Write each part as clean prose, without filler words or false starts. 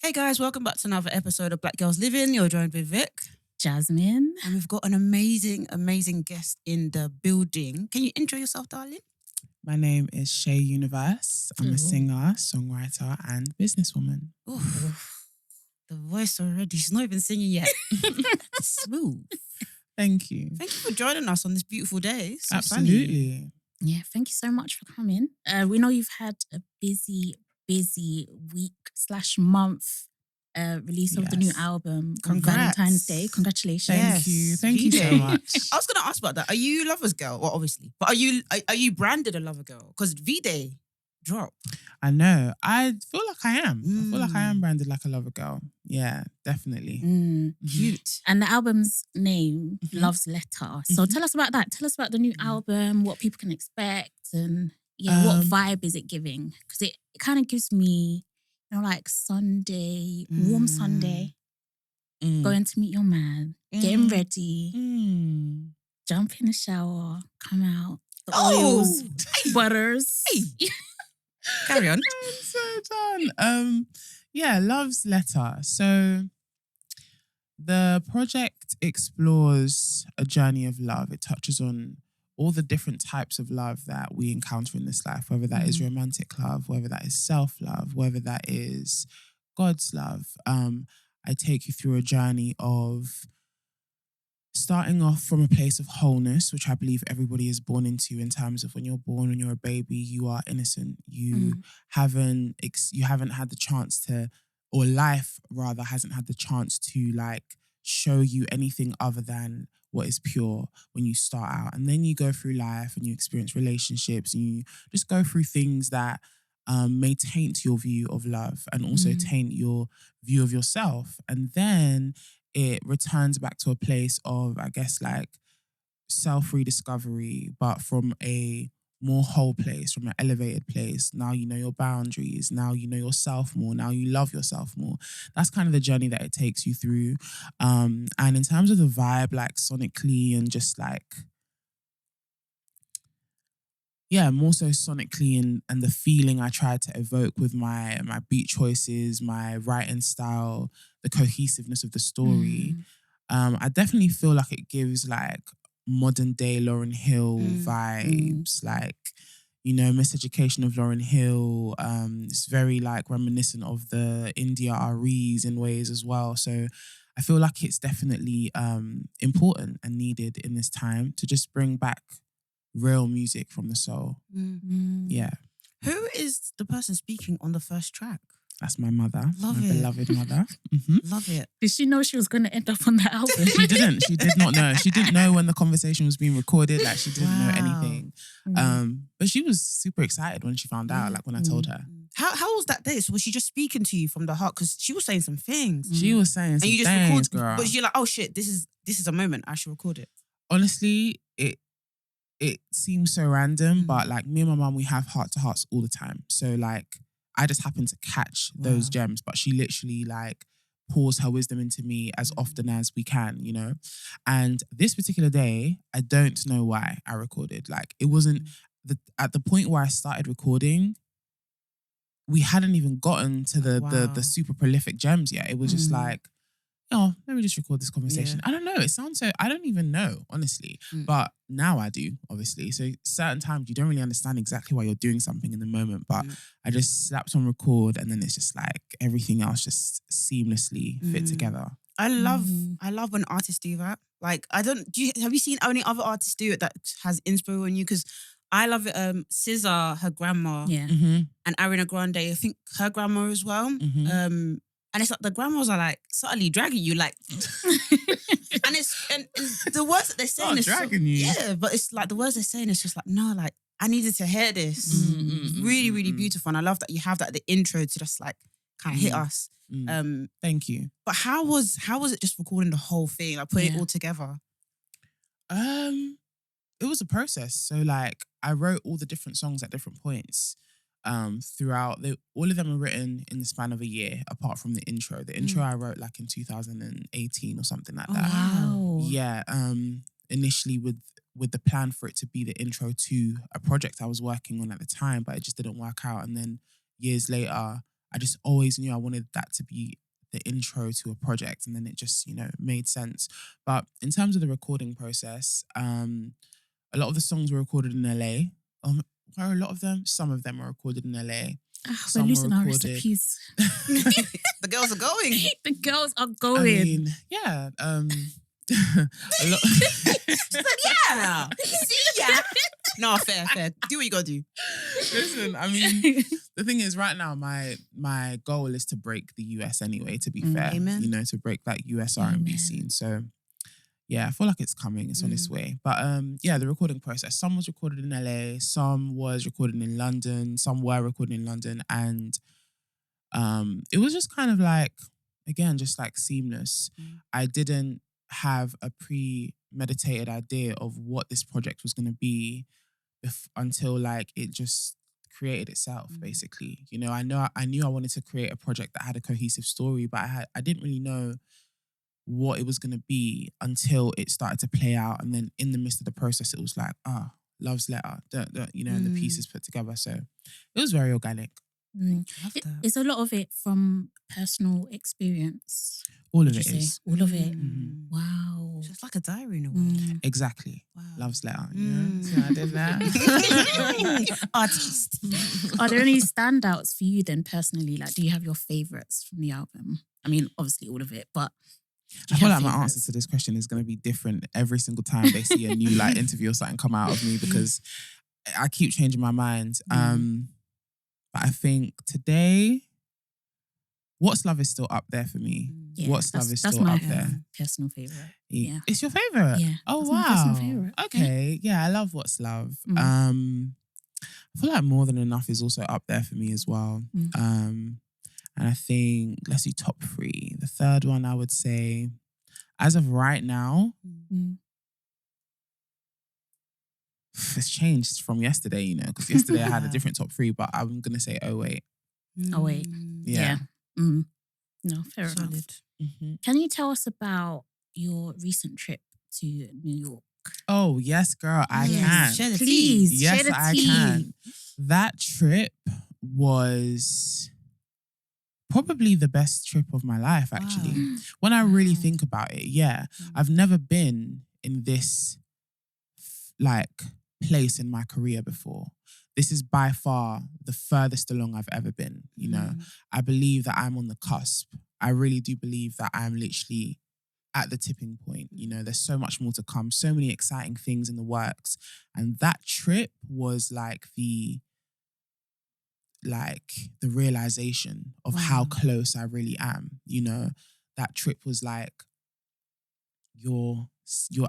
Hey guys, welcome back to another episode of Black Girls Living. You're joined with Vic. Jasmine. And we've got an amazing guest in the building. Can you intro yourself, darling? My name is Shaé Universe. I'm a singer, songwriter, and businesswoman. Oof. The voice already. She's not even singing yet. Smooth. Thank you. Thank you for joining us on this beautiful day. So Absolutely. Funny. Yeah, thank you so much for coming. We know you've had a busy week/month release of the new album on Congrats. Valentine's Day. Congratulations. Thank you. Thank you V-Day. so much. I was going to ask about that. Are you Lover's Girl? Well, obviously. But are you branded a Lover Girl? Because V-Day drop. I know. I feel like I am. I feel like I am branded like a lover girl. Yeah, definitely. Cute. And the album's name, Love's Letter. So tell us about that. Tell us about the new album, what people can expect, and what vibe is it giving? Because it kind of gives me, like Sunday, warm Sunday, going to meet your man, getting ready, jump in the shower, come out, the oils, butters. Hey. Carry on. I'm so done. Love's Letter. So the project explores a journey of love. It touches on all the different types of love that we encounter in this life, whether that is romantic love, whether that is self-love, whether that is God's love. I take you through a journey of starting off from a place of wholeness, which I believe everybody is born into, in terms of when you're born, when you're a baby, you are innocent. You haven't had the chance to, or life rather hasn't had the chance to show you anything other than what is pure when you start out. And then you go through life and you experience relationships and you just go through things that may taint your view of love and also taint your view of yourself. And then it returns back to a place of, I guess, self-rediscovery, but from a more whole place, from an elevated place. Now you know your boundaries. Now you know yourself more. Now you love yourself more. That's kind of the journey that it takes you through. And in terms of the vibe, sonically and just more so sonically and the feeling I tried to evoke with my beat choices, my writing style, the cohesiveness of the story. I definitely feel like it gives modern day Lauryn Hill vibes, Miseducation of Lauryn Hill. It's very reminiscent of the India REs in ways as well. So I feel like it's definitely important and needed in this time to just bring back real music from the soul. Yeah. Who is the person speaking on the first track? That's my mother. Love my it. beloved mother. Love it. Did she know she was going to end up on the album? She didn't. She did not know. She didn't know when the conversation was being recorded. She didn't know anything. But she was super excited when she found out, when I told her. How was that day? So was she just speaking to you from the heart? Because she was saying some things. She was saying some and you just things, record, girl. but you're like, oh shit, this is a moment. I should record it. Honestly, it seems so random, but me and my mum, we have heart-to-hearts all the time. So I just happen to catch those gems, but she literally pours her wisdom into me as often as we can, And this particular day, I don't know why I recorded. It wasn't at the point where I started recording, we hadn't even gotten to the super prolific gems yet. It was just let me just record this conversation. I don't know. It sounds so, I don't even know, honestly. But now I do, obviously. So certain times you don't really understand exactly why you're doing something in the moment. But I just slapped on record and then it's just everything else just seamlessly fit together. I love when artists do that. Have you seen any other artists do it that has inspo on you? Because I love it. SZA, her grandma, and Ariana Grande, I think her grandma as well. And it's the grandmas are subtly dragging you, and it's and the words that they're saying Not is dragging you. Yeah, but it's the words they're saying is just no, I needed to hear this. Really, really beautiful. And I love that you have that at the intro to just kind of hit us. Thank you. But how was it just recording the whole thing? Putting it all together? It was a process. So I wrote all the different songs at different points. Throughout, all of them are written in the span of a year, apart from the intro. The intro I wrote in 2018 or something like that. Wow. Yeah. Initially with the plan for it to be the intro to a project I was working on at the time, but it just didn't work out. And then years later, I just always knew I wanted that to be the intro to a project, and then it just, made sense. But in terms of the recording process, a lot of the songs were recorded in LA. Were a lot of them? Some of them were recorded in LA. We're losing our recipes. The girls are going. The girls are going. I mean, yeah. A lot. She said, yeah. See, yeah. No, fair. Do what you gotta do. Listen, I mean, the thing is, right now, my goal is to break the US anyway. To be fair, Amen. To break that US R&B scene. So, yeah, I feel like it's coming. It's on its way. But the recording process. Some was recorded in LA. Some was recorded in London. Some were recorded in London, and it was just kind of like, again, just like seamless. I didn't have a premeditated idea of what this project was going to be until like it just created itself, basically. I knew I wanted to create a project that had a cohesive story, but I didn't really know what it was going to be until it started to play out. And then in the midst of the process, it was like, Love's Letter, and the pieces put together. So it was very organic. Is a lot of it from personal experience? All of it is. All of it. Wow. Just like a diary in a way. Exactly. Wow. Love's Letter. So I did that. Artist. Are there any standouts for you then personally? Like, do you have your favourites from the album? I mean, obviously all of it, but I feel like my answer to this question is going to be different every single time they see a new interview or something come out of me, because I keep changing my mind. But I think today, What's Love is still up there for me. Yeah, What's Love is still my up there. Personal favourite. Yeah. It's your favourite? Yeah. Oh, that's wow. my personal favourite. Okay. Yeah, I love What's Love. I feel like More Than Enough is also up there for me as well. And I think, let's do top 3. The third one, I would say, as of right now, it's changed from yesterday, because yesterday I had a different top 3, but I'm going to say 08. 08. Yeah. No, fair Solid. enough. Can you tell us about your recent trip to New York? Oh, yes, girl, I can. Share the Please, tea. share Yes, the I tea. can. That trip was probably the best trip of my life, actually. Wow. When I really think about it, yeah. I've never been in this place in my career before. This is by far the furthest along I've ever been, I believe that I'm on the cusp. I really do believe that I'm literally at the tipping point. There's so much more to come, so many exciting things in the works. And that trip was like the realization of how close I really am. That trip was like, you're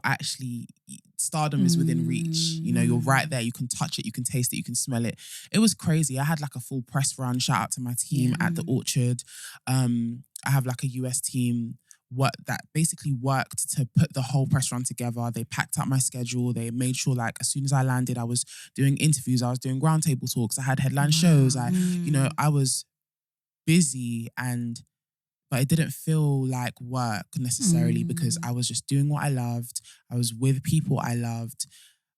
actually, stardom is within reach. You're right there. You can touch it, you can taste it, you can smell it. It was crazy. I had like a full press run. Shout out to my team at the Orchard. I have like a US team that basically worked to put the whole press run together. They packed up my schedule. They made sure like as soon as I landed, I was doing interviews, I was doing roundtable talks, I had headline shows. I was busy, but it didn't feel like work necessarily because I was just doing what I loved. I was with people I loved.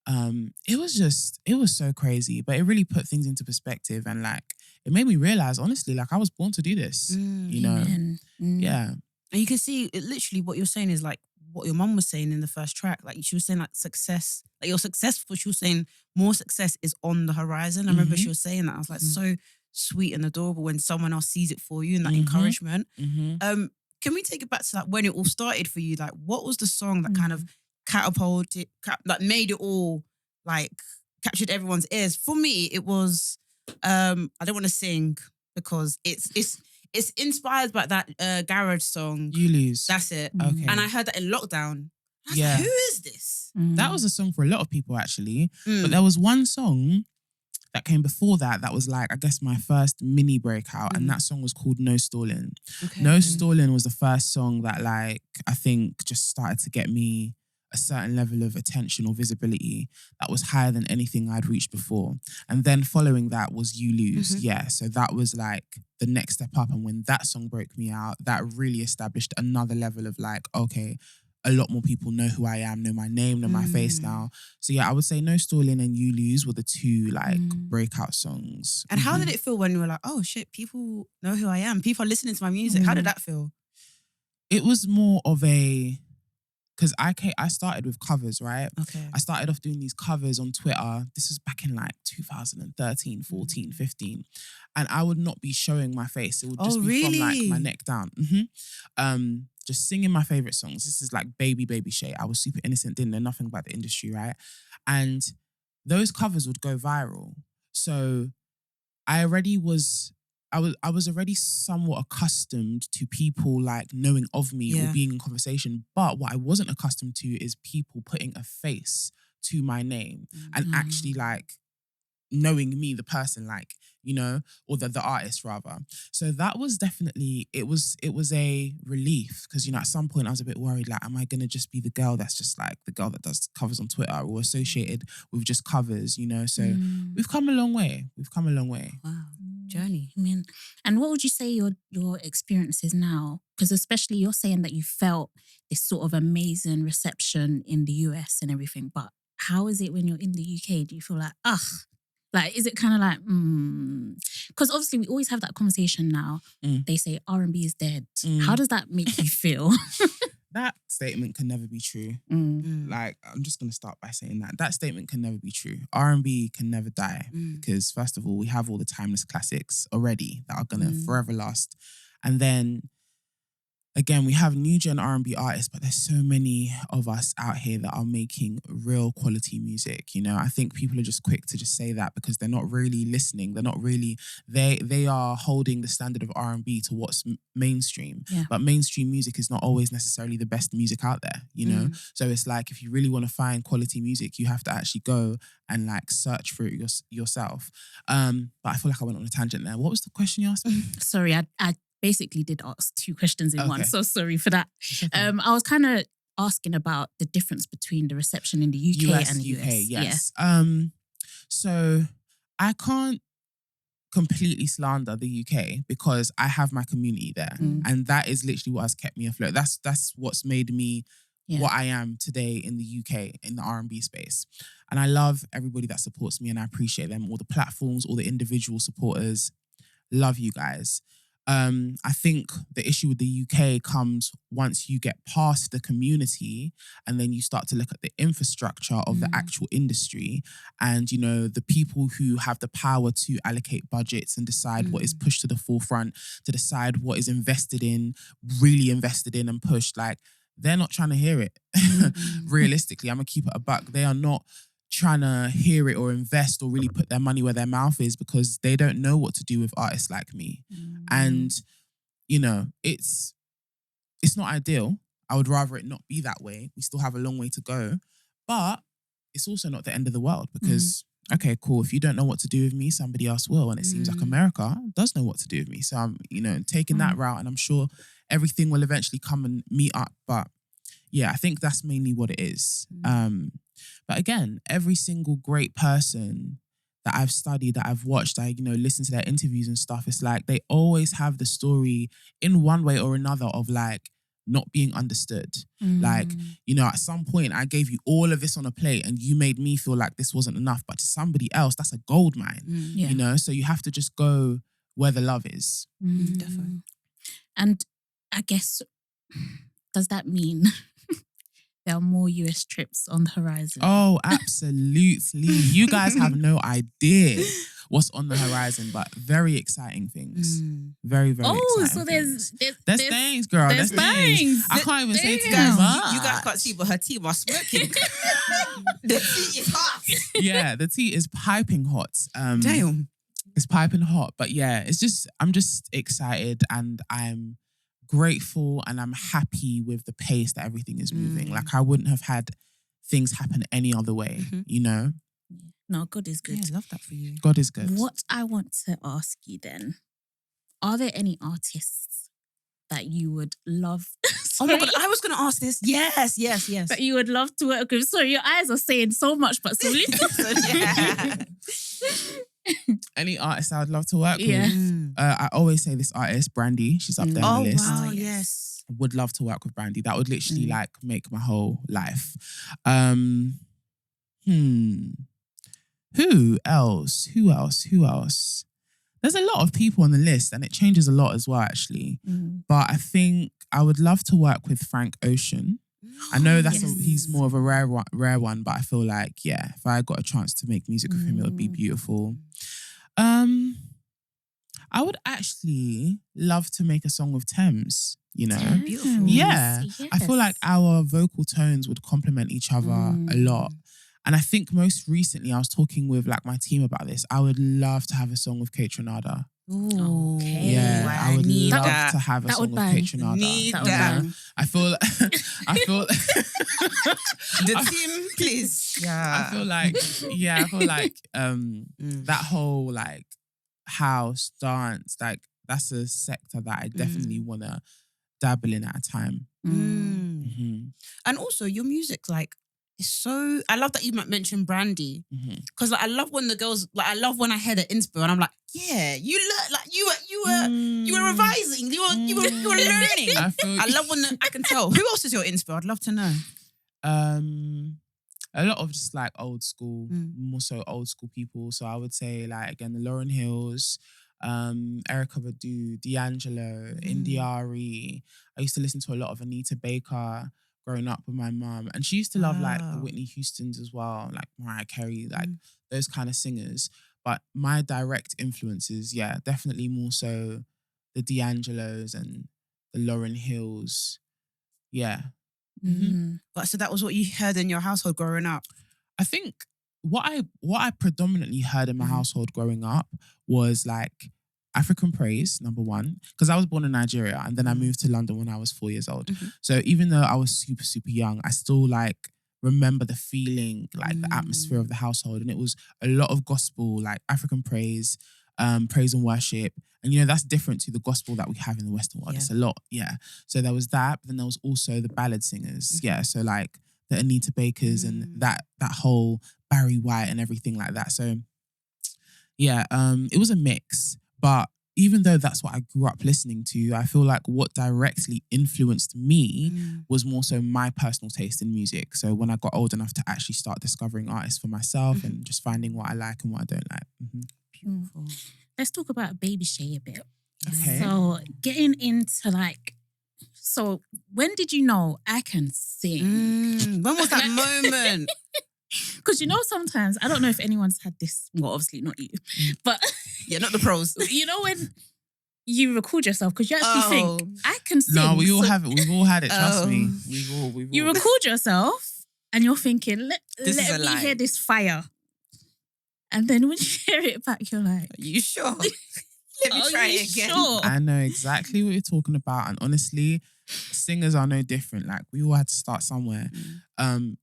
It was so crazy, but it really put things into perspective, and like it made me realize, honestly, like I was born to do this. Yeah. And you can see it, literally what you're saying is like what your mum was saying in the first track. Like she was saying like success, like you're successful. She was saying more success is on the horizon. I remember she was saying that. I was like, so sweet and adorable when someone else sees it for you and that encouragement. Can we take it back to like when it all started for you? Like what was the song that kind of catapulted, that made it all like captured everyone's ears? For me, it was I don't want to sing because it's inspired by that garage song. You Lose. That's it. Okay. And I heard that in lockdown. I was like, who is this? That was a song for a lot of people actually. But there was one song that came before that was like, I guess my first mini breakout, and that song was called No Stalling. Okay. No Stalling was the first song that like, I think just started to get me a certain level of attention or visibility that was higher than anything I'd reached before. And then following that was You Lose. Yeah, so that was like the next step up. And when that song broke me out, that really established another level of like, okay, a lot more people know who I am, know my name, know my face now. So yeah, I would say No Stalling and You Lose were the two like breakout songs. And how did it feel when you were like, oh shit, people know who I am. People are listening to my music. How did that feel? It was more of a, because I started with covers, right? Okay. I started off doing these covers on Twitter. This was back in like 2013, 14, 15. And I would not be showing my face. It would just be from like my neck down. Just singing my favorite songs. This is like Baby Shaé. I was super innocent, didn't know nothing about the industry, right? And those covers would go viral. So I was already somewhat accustomed to people like knowing of me or being in conversation. But what I wasn't accustomed to is people putting a face to my name and actually like knowing me, the person, like, you know, or the artist rather. So that was definitely, it was a relief because, you know, at some point I was a bit worried, like, am I going to just be the girl that's just like the girl that does covers on Twitter or associated with just covers, you know? So we've come a long way. Wow. Journey. I mean, and what would you say your experience is now? Because especially you're saying that you felt this sort of amazing reception in the US and everything, but how is it when you're in the UK? Do you feel like, like, is it kind of like, because obviously we always have that conversation now. They say R&B is dead. How does that make you feel? That statement can never be true. Like, I'm just going to start by saying that statement can never be true. R&B can never die because first of all, we have all the timeless classics already that are going to forever last. And then again, we have new gen R&B artists, but there's so many of us out here that are making real quality music. You know, I think people are just quick to just say that because they're not really listening. They're not really, they are holding the standard of R&B to what's mainstream. Yeah. But mainstream music is not always necessarily the best music out there, you know? So it's like, if you really want to find quality music, you have to actually go and like search for it yourself. But I feel like I went on a tangent there. What was the question you asked me? Sorry, I basically did ask two questions in one, so sorry for that. Okay. I was kind of asking about the difference between the reception in the UK and the US. Yes. So I can't completely slander the UK because I have my community there, and that is literally what has kept me afloat. That's what's made me what I am today in the UK in the R&B space. And I love everybody that supports me, and I appreciate them. All the platforms, all the individual supporters, love you guys. I think the issue with the UK comes once you get past the community and then you start to look at the infrastructure of the actual industry and, you know, the people who have the power to allocate budgets and decide what is pushed to the forefront, to decide what is invested in, really invested in and pushed. Like, they're not trying to hear it. Realistically, I'm going to keep it a buck. They are not trying to hear it or invest or really put their money where their mouth is because they don't know what to do with artists like me. And, you know, it's not ideal. I would rather it not be that way. We still have a long way to go. But it's also not the end of the world because, okay, cool. If you don't know what to do with me, somebody else will. And it seems like America does know what to do with me. So I'm, you know, taking that route and I'm sure everything will eventually come and meet up. But yeah, I think that's mainly what it is. But again, every single great person that I've studied, that I've watched, I, you know, listen to their interviews and stuff, it's like they always have the story in one way or another of like not being understood. Like, you know, at some point I gave you all of this on a plate and you made me feel like this wasn't enough, but to somebody else, that's a gold mine, you know? So you have to just go where the love is. Definitely. And I guess, does that mean there are more US trips on the horizon? Oh, absolutely. You guys have no idea what's on the horizon, but very exciting things. Very, very exciting so things. there's things, girl. There's things. I can't even say too Guys, much. you guys can't see, but her team are smoking. The tea is hot. Yeah, the tea is piping hot. Damn. It's piping hot. But yeah, I'm just excited and I'm grateful and I'm happy with the pace that everything is moving. Like, I wouldn't have had things happen any other way, you know? No, God is good. Yeah, I love that for you. God is good. What I want to ask you then, are there any artists that you would love? Oh my God, I was going to ask this. Yes. That you would love to work with. Sorry, your eyes are saying so much, but so little. Yeah. Any artist I would love to work with. I always say this artist, Brandy. She's up there on the list. Wow, yes. would love to work with Brandy. That would literally like make my whole life. Who else? There's a lot of people on the list and it changes a lot as well, actually. But I think I would love to work with Frank Ocean. I know he's more of a rare one, but I feel like, yeah, if I got a chance to make music with him, it would be beautiful. I would actually love to make a song with Thames, you know? Beautiful. Yeah. Yes. I feel like our vocal tones would complement each other a lot. And I think most recently I was talking with like my team about this. I would love to have a song with Kate Trinada. Ooh, okay. Yeah, I would love to have a that song would with Kate Trinada. Need You that. know? I feel The team, please. Yeah. I feel like that whole like house dance, like that's a sector that I definitely want to dabble in at a time. And also your music, like, it's so. I love that you mentioned Brandy because like I love when the girls like. I love when I hear the inspo and I'm like, yeah, you learn like you were revising, you were learning. I love when I can tell. Who else is your inspo? I'd love to know. A lot of just like old school, more so old school people. So I would say like again the Lauryn Hills, Erykah Badu, D'Angelo, Indiari. I used to listen to a lot of Anita Baker growing up with my mum, and she used to love like the Whitney Houstons as well, like Mariah Carey, like those kind of singers. But my direct influences, yeah, definitely more so the D'Angelos and the Lauryn Hills. Yeah. But so that was what you heard in your household growing up? I think what I predominantly heard in my household growing up was like African praise, number one, because I was born in Nigeria and then I moved to London when I was 4 years old. So even though I was super, super young, I still like remember the feeling, like the atmosphere of the household. And it was a lot of gospel, like African praise, praise and worship. And you know, that's different to the gospel that we have in the Western world. It's a lot, So there was that, but then there was also the ballad singers. So like the Anita Bakers and that whole Barry White and everything like that. So it was a mix. But even though that's what I grew up listening to, I feel like what directly influenced me was more so my personal taste in music. So when I got old enough to actually start discovering artists for myself and just finding what I like and what I don't like. Beautiful. Let's talk about Baby Shaé a bit. Okay. So getting into like, so when did you know I can sing? When was that moment? Because you know, sometimes, I don't know if anyone's had this, well, obviously not you, but Yeah, not the pros. you know when you record yourself, because you actually think, I can sing. No, we all have it. We've all had it, trust me. We've all. You record yourself and you're thinking, let is me a lie. hear this fire. And then when you hear it back, you're like, Are you sure? Let me try it again. Sure? I know exactly what you're talking about. And honestly, singers are no different. Like we all had to start somewhere.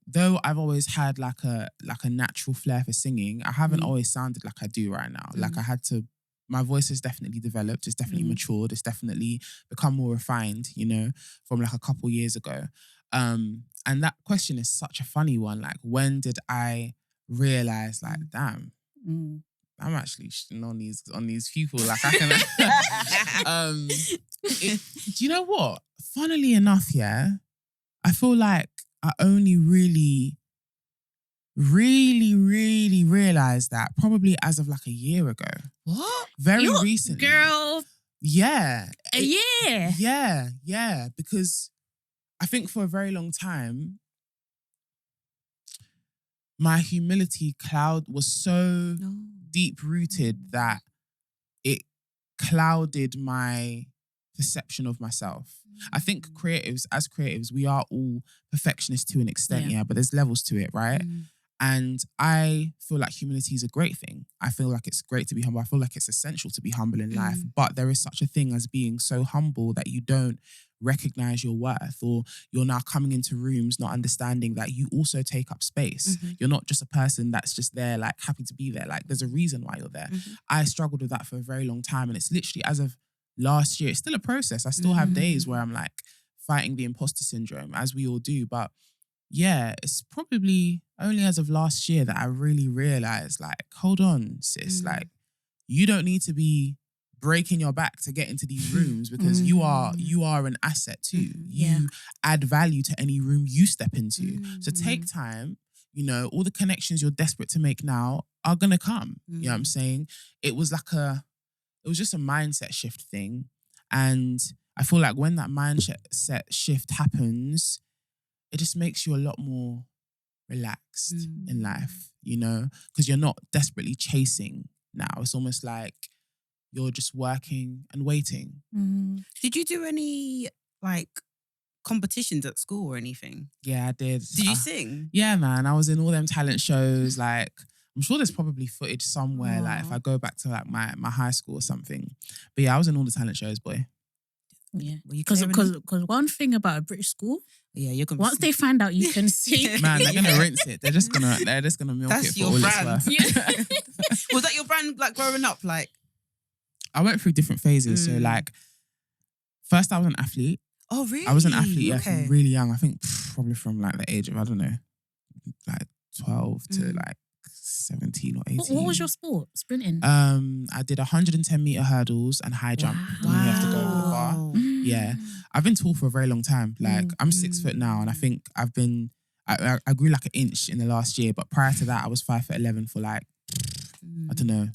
Though I've always had like a natural flair for singing, I haven't always sounded like I do right now. Like I had to, my voice has definitely developed. It's definitely matured. It's definitely become more refined, you know, from like a couple years ago. And that question is such a funny one. Like when did I realize like, damn, I'm actually on these people. Like I can. Do you know what? Funnily enough, I feel like I only really realized that probably as of like a year ago. What? Very recently, Girl. Yeah. A year. Yeah. Because I think for a very long time, my humility cloud was so deep rooted that it clouded my perception of myself. I think as creatives, we are all perfectionists to an extent, but there's levels to it, right? And I feel like humility is a great thing. I feel like it's great to be humble. I feel like it's essential to be humble in life. But there is such a thing as being so humble that you don't recognize your worth, or you're now coming into rooms not understanding that you also take up space. You're not just a person that's just there like happy to be there. Like there's a reason why you're there. I struggled with that for a very long time, and it's literally as of last year, it's still a process. I still have days where I'm like fighting the imposter syndrome, as we all do. But yeah, it's probably only as of last year that I really realized, like, hold on, sis, like, you don't need to be breaking your back to get into these rooms because you are an asset too. You add value to any room you step into. So take time. You know, all the connections you're desperate to make now are gonna come. You know what I'm saying? It was just a mindset shift thing. And I feel like when that mindset shift happens, it just makes you a lot more relaxed in life, you know, because you're not desperately chasing now. It's almost like you're just working and waiting. Did you do any like competitions at school or anything? Yeah, I did. Did you sing? Yeah, man. I was in all them talent shows. Like, I'm sure there's probably footage somewhere. Like, if I go back to like my high school or something. But yeah, I was in all the talent shows, boy. Yeah, because one thing about a British school, you're gonna once they find out you can sing, man, they're gonna rinse it. They're just gonna milk That's it for your all brand. it's worth. Was that your brand like growing up? Like, I went through different phases. So like, first I was an athlete. Oh really? I was an athlete, from really young. I think probably from like the age of, I don't know, like 12 to like 17 or 18. What was your sport? Sprinting? I did 110 meter hurdles and high jump. Wow. And you have to go over the bar. Yeah. I've been tall for a very long time. Like, I'm 6 foot now, and I think I grew like an inch in the last year, but prior to that, I was 5'11" for like, I don't know,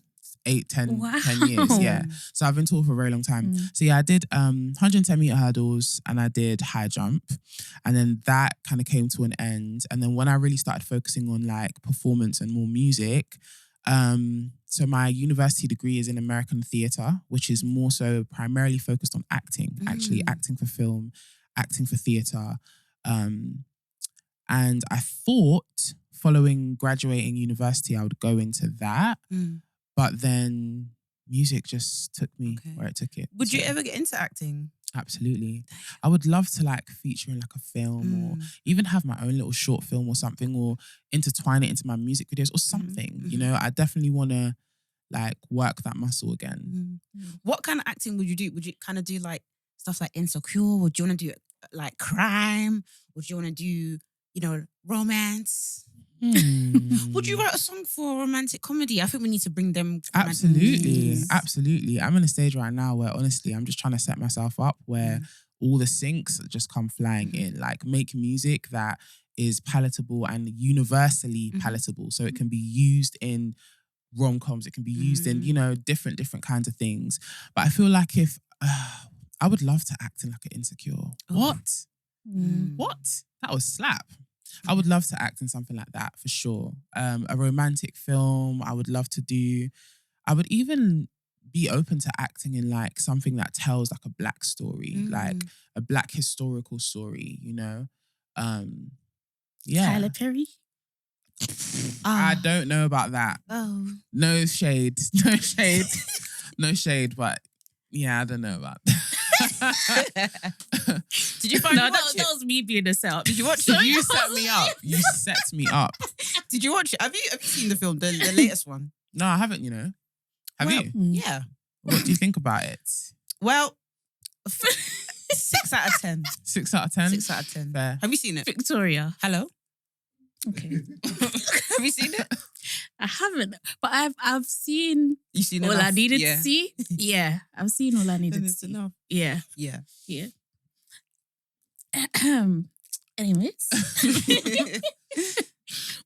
10 years. Yeah. So I've been tall for a very long time. So yeah, I did 110 meter hurdles and I did high jump. And then that kind of came to an end. And then when I really started focusing on like performance and more music, so my university degree is in American theatre, which is more so primarily focused on acting, actually acting for film, acting for theatre. And I thought following graduating university, I would go into that. But then music just took me where it took it. Would you ever get into acting? Absolutely. I would love to like feature in like a film or even have my own little short film or something, or intertwine it into my music videos or something. You know, I definitely want to like work that muscle again. What kind of acting would you do? Would you kind of do like stuff like Insecure? Would you want to do like crime? Would you want to do, you know, romance? Would you write a song for a romantic comedy? I think we need to bring them. Absolutely. I'm in a stage right now where honestly, I'm just trying to set myself up where all the syncs just come flying in. Like, make music that is palatable and universally palatable, so it can be used in rom-coms. It can be used in, you know, different kinds of things. But I feel like if I would love to act in like an Insecure. What? That was slap. I would love to act in something like that for sure. A romantic film, I would love to do. I would even be open to acting in like something that tells like a black story, like a black historical story, you know? Yeah. Tyler Perry? I don't know about that. No shade. No shade, but yeah, I don't know about that. Did you find that was me being a setup. Did you watch it? You set me up. You set me up. Did you watch it? Have you seen the film, the latest one? No, I haven't, you know. Have you? Yeah. What do you think about it? Well, 6 out of 10. 6 out of 10? 6 out of 10. Fair. Have you seen it? Victoria. Hello? Okay. Have you seen it? I haven't, but I've seen. You've seen all enough? I needed to see. Yeah, I've seen all I needed to see. Enough. Yeah. Anyways,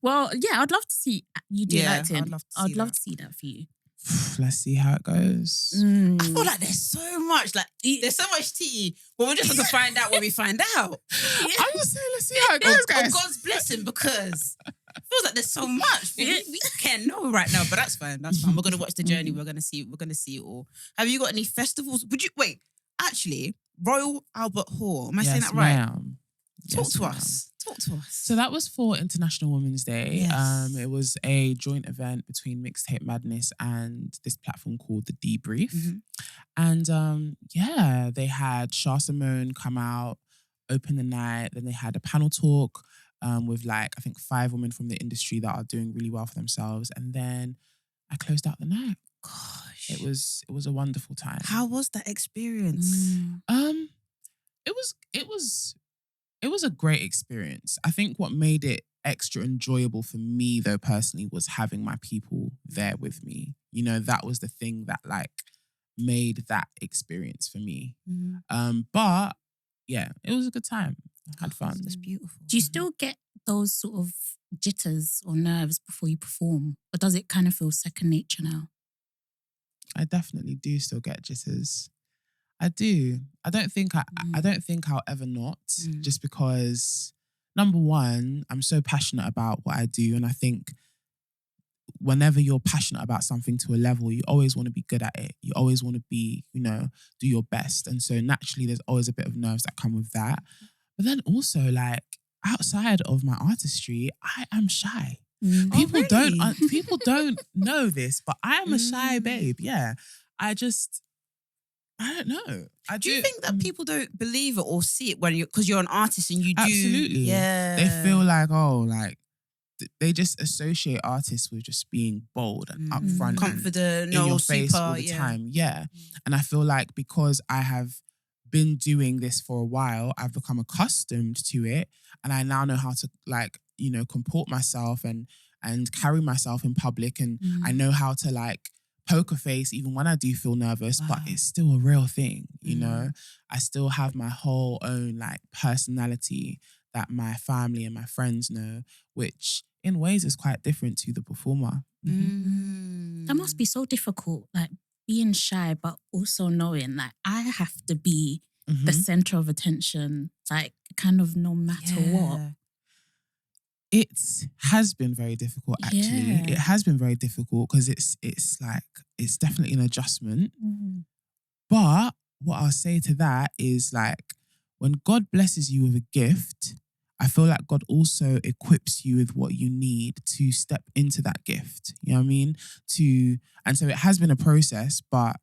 well, yeah, I'd love to see you do acting. I'd love to see that for you. Let's see how it goes. I feel like there's so much tea, but we're just going to find out when we find out. I'm just saying, let's see how it goes, guys. God's blessing, because it feels like there's so much. We can't know right now, but that's fine. That's fine. We're gonna watch the journey. We're gonna see it all. Have you got any festivals? Actually, Royal Albert Hall. Am I saying that right? Ma'am. Talk to us. So that was for International Women's Day. Yes. It was a joint event between Mixtape Madness and this platform called The Debrief. And they had Shah Simone come out, open the night. Then they had a panel talk with like, I think 5 women from the industry that are doing really well for themselves. And then I closed out the night. Gosh. It was a wonderful time. How was that experience? It was a great experience. I think what made it extra enjoyable for me, though, personally, was having my people there with me. You know, that was the thing that like made that experience for me. Mm. But yeah, it was a good time. I had fun. That's beautiful. Do you still get those sort of jitters or nerves before you perform? Or does it kind of feel second nature now? I definitely do still get jitters. I do. I don't think I'll ever not, just because number one, I'm so passionate about what I do, and I think whenever you're passionate about something to a level, you always want to be good at it. You always want to be, do your best. And so naturally there's always a bit of nerves that come with that. But then also, like, outside of my artistry, I am shy. People don't know this, but I am a shy babe. Yeah. I don't know. Do you think that people don't believe it or see it because you're an artist and you do? Absolutely. Yeah. They feel like, they just associate artists with just being bold and upfront, confident, and in your face all the time. Yeah. And I feel like because I have been doing this for a while, I've become accustomed to it, and I now know how to comport myself and carry myself in public, and I know how to poker face even when I do feel nervous. Wow. But it's still a real thing, I still have my whole own personality that my family and my friends know, which in ways is quite different to the performer. That must be so difficult, being shy, but also knowing that I have to be the center of attention, kind of no matter what. It has been very difficult, actually. Yeah. It has been very difficult because it's definitely an adjustment. But what I'll say to that is when God blesses you with a gift, I feel like God also equips you with what you need to step into that gift. You know what I mean? And so it has been a process, but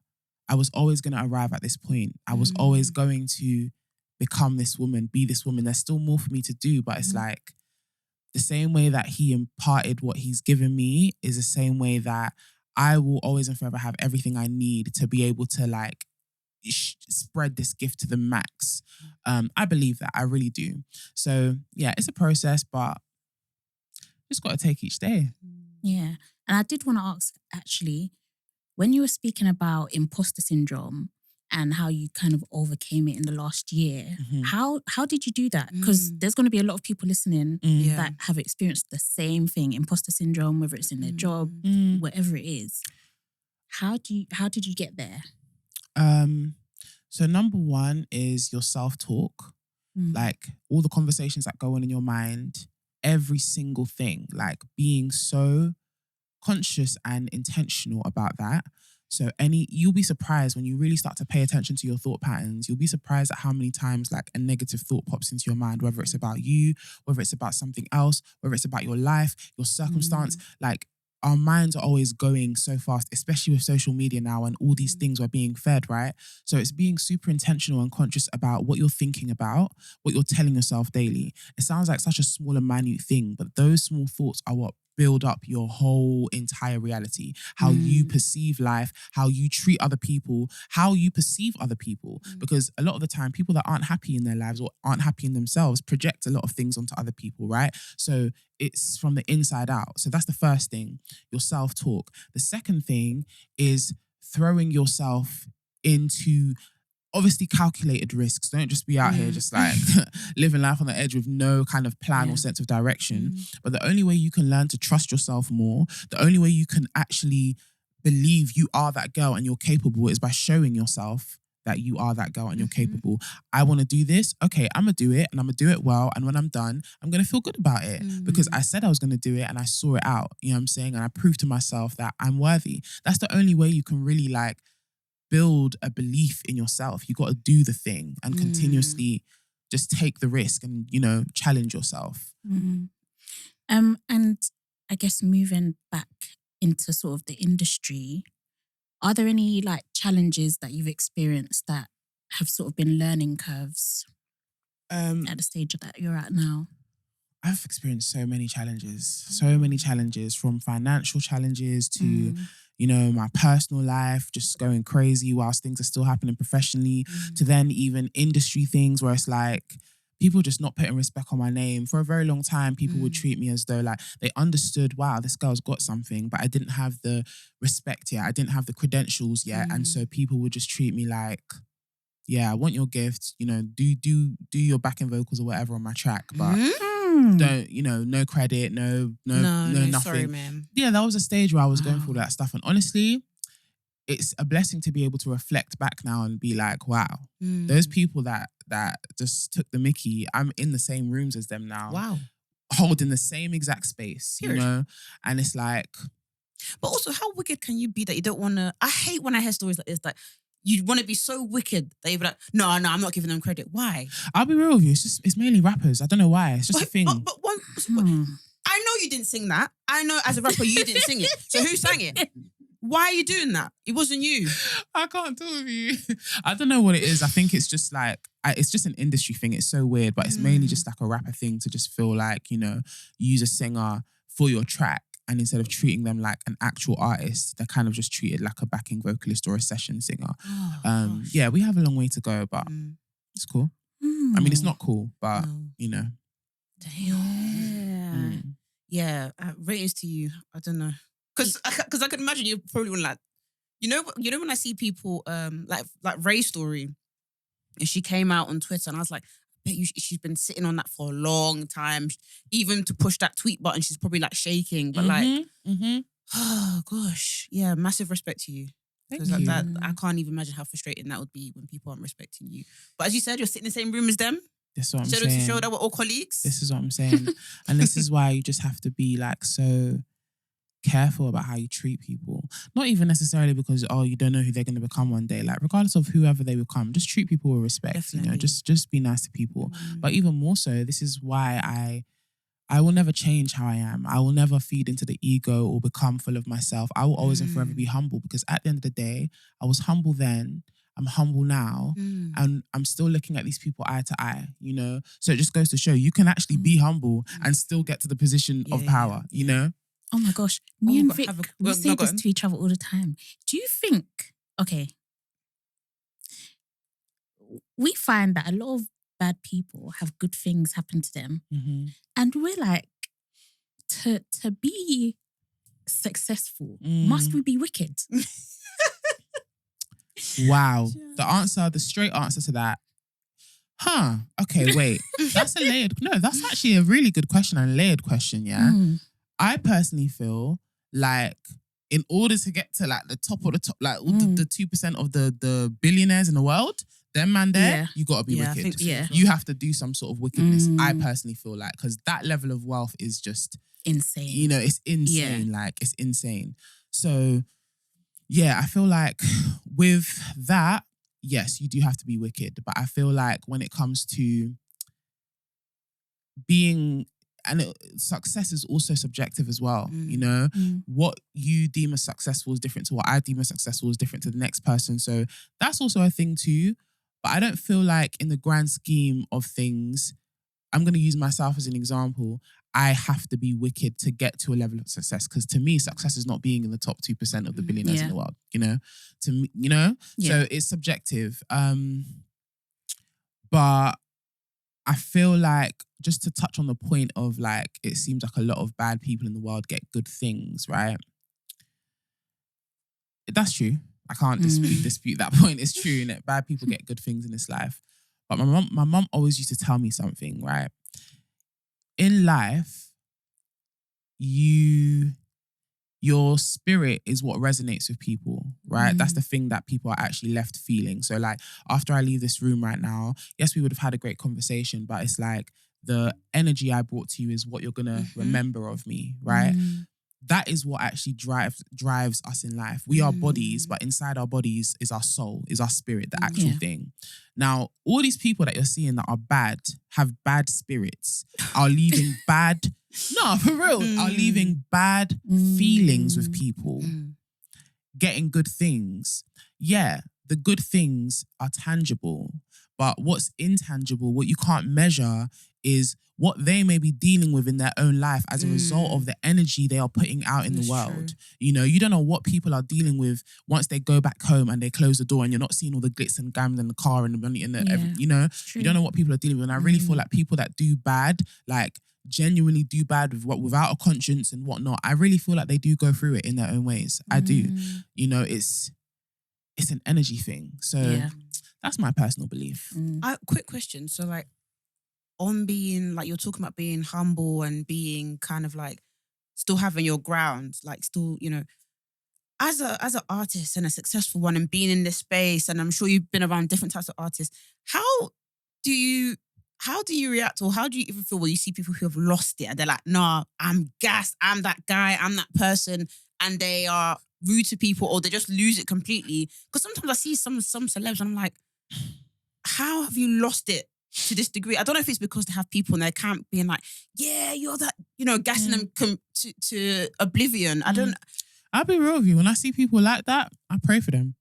I was always going to arrive at this point. I was always going to become this woman, be this woman. There's still more for me to do, but it's the same way that he imparted what he's given me is the same way that I will always and forever have everything I need to be able to spread this gift to the max. I believe that. I really do. So yeah, it's a process, but just got to take each day. Yeah. And I did want to ask, actually, when you were speaking about imposter syndrome and how you kind of overcame it in the last year, how did you do that? Because there's going to be a lot of people listening that have experienced the same thing, imposter syndrome, whether it's in their job, whatever it is. How did you get there? So number one is your self-talk. All the conversations that go on in your mind, every single thing, being so conscious and intentional about that. So you'll be surprised when you really start to pay attention to your thought patterns. You'll be surprised at how many times a negative thought pops into your mind, whether it's about you, whether it's about something else, whether it's about your life, your circumstance. Our minds are always going so fast, especially with social media now and all these things we're being fed, right? So it's being super intentional and conscious about what you're thinking about, what you're telling yourself daily. It sounds like such a small and minute thing, but those small thoughts are what build up your whole entire reality. How you perceive life, how you treat other people, how you perceive other people. Because a lot of the time, people that aren't happy in their lives or aren't happy in themselves project a lot of things onto other people, right? So it's from the inside out. So that's the first thing, your self-talk. The second thing is throwing yourself into obviously calculated risks. Don't just be out here just living life on the edge with no kind of plan or sense of direction. But the only way you can learn to trust yourself more, the only way you can actually believe you are that girl and you're capable is by showing yourself that you are that girl and you're capable. I want to do this. Okay, I'm going to do it and I'm going to do it well. And when I'm done, I'm going to feel good about it because I said I was going to do it and I saw it out. You know what I'm saying? And I proved to myself that I'm worthy. That's the only way you can really build a belief in yourself. You got to do the thing and continuously just take the risk and, challenge yourself. And I guess moving back into sort of the industry, are there any challenges that you've experienced that have sort of been learning curves at the stage that you're at now? I've experienced so many challenges from financial challenges to my personal life, just going crazy whilst things are still happening professionally, to then even industry things where it's people just not putting respect on my name. For a very long time, people would treat me as though like they understood, wow, this girl's got something, but I didn't have the respect yet. I didn't have the credentials yet. And so people would just treat me like, yeah, I want your gift, you know, do your backing vocals or whatever on my track, but don't, you know, no credit, no nothing. Sorry, man. Yeah, that was a stage where I was going through that stuff. And honestly, it's a blessing to be able to reflect back now and be like, wow, those people that just took the mickey, I'm in the same rooms as them now. Wow. Holding the same exact space, you know? And it's like... But also, how wicked can you be that you don't want to... I hate when I hear stories like this, that you want to be so wicked that you're like, no, I'm not giving them credit. Why? I'll be real with you. It's mainly rappers. I don't know why. It's just a thing. But I know you didn't sing that. I know as a rapper you didn't sing it. So who sang it? Why are you doing that? It wasn't you. I can't talk with you. I don't know what it is. I think it's just like, it's just an industry thing. It's so weird, but it's mainly just like a rapper thing to just feel like, you know, you use a singer for your track, and instead of treating them like an actual artist, they're kind of just treated like a backing vocalist or a session singer. Yeah, we have a long way to go, but it's cool. I mean, it's not cool, but you know. Damn. Yeah, ratings to you. I don't know. Because I could imagine you probably would like, you know when I see people like Ray's story, and she came out on Twitter, and I was like, I bet you she's been sitting on that for a long time. Even to push that tweet button, she's probably like shaking. But oh gosh, yeah, massive respect to you. Because like that, I can't even imagine how frustrating that would be when people aren't respecting you. But as you said, you're sitting in the same room as them. This is what I'm saying. To show that we're all colleagues. This is what I'm saying. And this is why you just have to be like so careful about how you treat people. Not even necessarily because, you don't know who they're going to become one day. Like, regardless of whoever they become, just treat people with respect. Definitely. You know, just be nice to people. But even more so, this is why I will never change how I am. I will never feed into the ego or become full of myself. I will always and forever be humble, because at the end of the day, I was humble then, I'm humble now, and I'm still looking at these people eye to eye, you know? So it just goes to show you can actually be humble and still get to the position of power, you know? Oh my gosh. Me and Vic, we say this to each other all the time. Do you think, okay, we find that a lot of bad people have good things happen to them. And we're like, to be successful, must we be wicked? Wow. The straight answer to that. Okay, wait. That's actually a really good question and a layered question, yeah? I personally feel like in order to get to like the top of the top, like the 2% of the billionaires in the world, them man there, you got to be wicked. You have to do some sort of wickedness. I personally feel like, because that level of wealth is just insane. You know, it's insane. Like, it's insane. So, yeah, I feel like with that, yes, you do have to be wicked. But I feel like when it comes to being... success is also subjective as well, you know? What you deem as successful is different to what I deem as successful is different to the next person. So that's also a thing too. But I don't feel like in the grand scheme of things, I'm going to use myself as an example, I have to be wicked to get to a level of success. Because to me, success is not being in the top 2% of the billionaires in the world, you know? To me, you know? So it's subjective. But I feel like, just to touch on the point of like, it seems like a lot of bad people in the world get good things, right? That's true. I can't dispute that point. It's true, innit? Bad people get good things in this life. But my mum always used to tell me something, right? In life, your spirit is what resonates with people, right? That's the thing that people are actually left feeling. So like, after I leave this room right now, yes, we would have had a great conversation, but it's like, the energy I brought to you is what you're going to remember of me, right? That is what actually drives us in life. We are bodies, but inside our bodies is our soul, is our spirit, the actual thing. Now, all these people that you're seeing that are bad, have bad spirits, are leaving bad... No, for real. Are leaving bad feelings with people. Getting good things. Yeah, the good things are tangible. But what's intangible, what you can't measure, is what they may be dealing with in their own life as a result of the energy they are putting out in the world. True. You know, you don't know what people are dealing with once they go back home and they close the door and you're not seeing all the glitz and glam in the car and the money and you know, you don't know what people are dealing with. And I really feel like people that do bad, like genuinely do bad without a conscience and whatnot, I really feel like they do go through it in their own ways. I do. You know, it's an energy thing. So that's my personal belief. Quick question. So like, on being like, you're talking about being humble and being kind of like still having your ground, like still, you know, as an artist and a successful one and being in this space, and I'm sure you've been around different types of artists, how do you react, or how do you even feel when you see people who have lost it and they're like, nah, I'm gassed, I'm that guy, I'm that person, and they are rude to people or they just lose it completely? Because sometimes I see some celebs and I'm like, how have you lost it to this degree? I don't know if it's because they have people in their camp being like, yeah, you're that, you know, gassing them to oblivion. I'll be real with you. When I see people like that, I pray for them.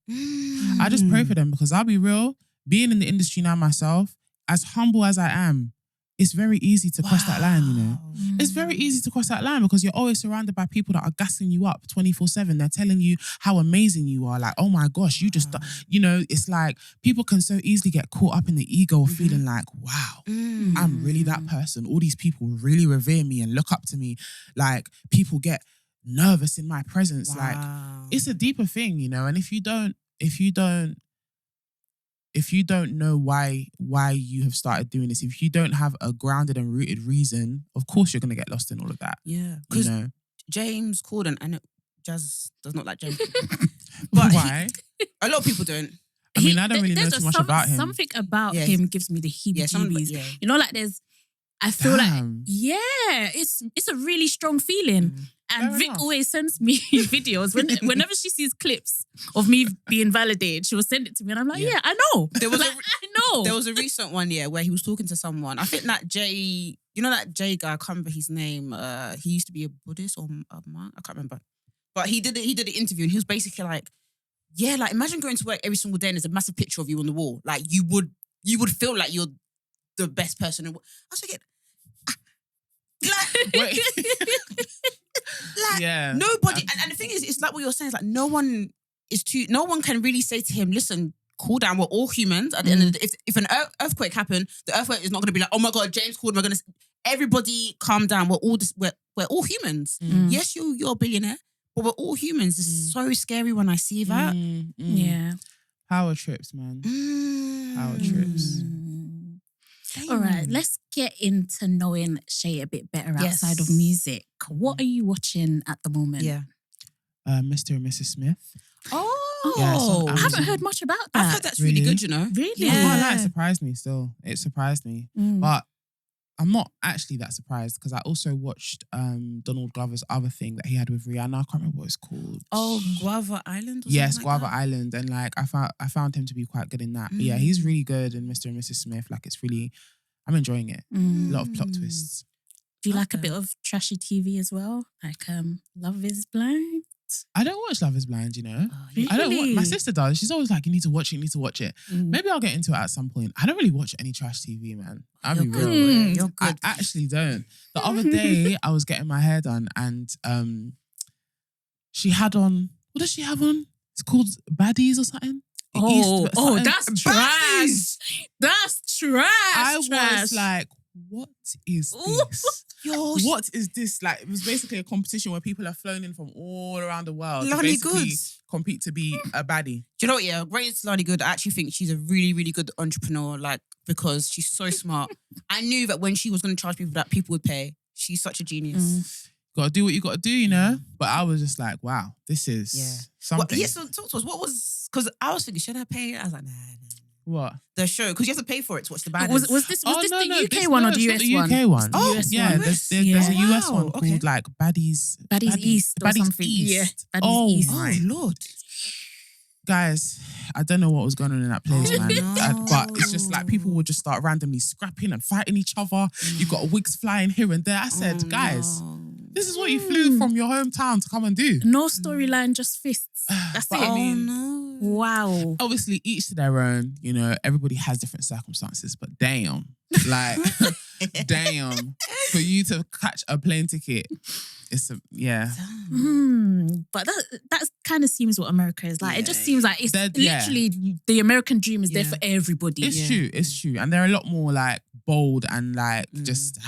I just pray for them, because I'll be real, being in the industry now myself, as humble as I am, it's very easy to cross that line, you know. It's very easy to cross that line because you're always surrounded by people that are gassing you up 24/7. They're telling you how amazing you are. Like, oh my gosh, you just, you know, it's like people can so easily get caught up in the ego of feeling like, wow, I'm really that person. All these people really revere me and look up to me. Like, people get nervous in my presence. Like, it's a deeper thing, you know. And if you don't know why you have started doing this, if you don't have a grounded and rooted reason, of course you're going to get lost in all of that. Yeah. You know? James Corden, I know Jazz does not like James. But why? A lot of people don't. I mean, I don't really know too much about him. Something about him gives me the heebie-jeebies. You know, like I feel like, it's a really strong feeling. And Vic always sends me videos. Whenever she sees clips of me being validated, she will send it to me. And I'm like, I know. There was I know. There was a recent one, where he was talking to someone. I think that Jay, you know that Jay guy, I can't remember his name. He used to be a Buddhist or a monk. I can't remember. But he did an interview and he was basically like, yeah, like imagine going to work every single day and there's a massive picture of you on the wall. Like you would feel like you're the best person. I was thinking, nobody, and the thing is, it's like what you're saying, it's like no one can really say to him, listen, cool down, we're all humans. At the end of the day, if an earthquake happened, the earthquake is not going to be like, oh my God, James Corden, we're going to, everybody calm down, we're all humans. Yes, you're a billionaire, but we're all humans. It's so scary when I see that. Yeah. Power trips, man. Power trips. All right, let's get into knowing Shaé a bit better outside of music. What are you watching at the moment? Mr. and Mrs. Smith. Oh, I haven't heard much about that. I've heard that's really good, you know. Really? Yeah. It surprised me still. It surprised me. But I'm not actually that surprised because I also watched Donald Glover's other thing that he had with Rihanna. I can't remember what it's called. Oh, Guava Island? Yes, Guava Island. And like I found him to be quite good in that. But yeah, he's really good in Mr. and Mrs. Smith. Like it's really, I'm enjoying it. A lot of plot twists. Do you like a bit of trashy TV as well? Like Love is Blind? I don't watch Love is Blind, you know. Oh, really? I don't watch, my sister does. She's always like, you need to watch it. Maybe I'll get into it at some point. I don't really watch any trash TV, man. I'll be real. You're good. I actually don't. The other day, I was getting my hair done and she had on, what does she have on? It's called Baddies or something. That's trash. That's trash. I was like, what is this? What is this? Like, it was basically a competition where people are flown in from all around the world to basically compete to be a baddie. Do you know what? Yeah, great Lani Good. I actually think she's a really, really good entrepreneur. Like, because she's so smart. I knew that when she was going to charge people, that people would pay. She's such a genius. Got to do what you got to do, you know. But I was just like, wow, this is something. So talk to us. What was? Because I was thinking, should I pay? I was like, nah. What? The show, because you have to pay for it to watch the baddies. Was this the UK one or the US one? The UK one. Oh, yeah. There's a US one called like Baddies East or something. East. Yeah. East. Oh, Lord. Guys, I don't know what was going on in that place, man. But it's just like people would just start randomly scrapping and fighting each other. You got wigs flying here and there. I said, guys, this is what you flew from your hometown to come and do. No storyline, just fists. That's it. I mean, wow. Obviously, each to their own. You know, everybody has different circumstances, but damn, like damn. For you to catch a plane ticket, But that kind of seems what America is like. It just seems like it's literally the American dream is there for everybody. It's true. And they're a lot more like bold and like just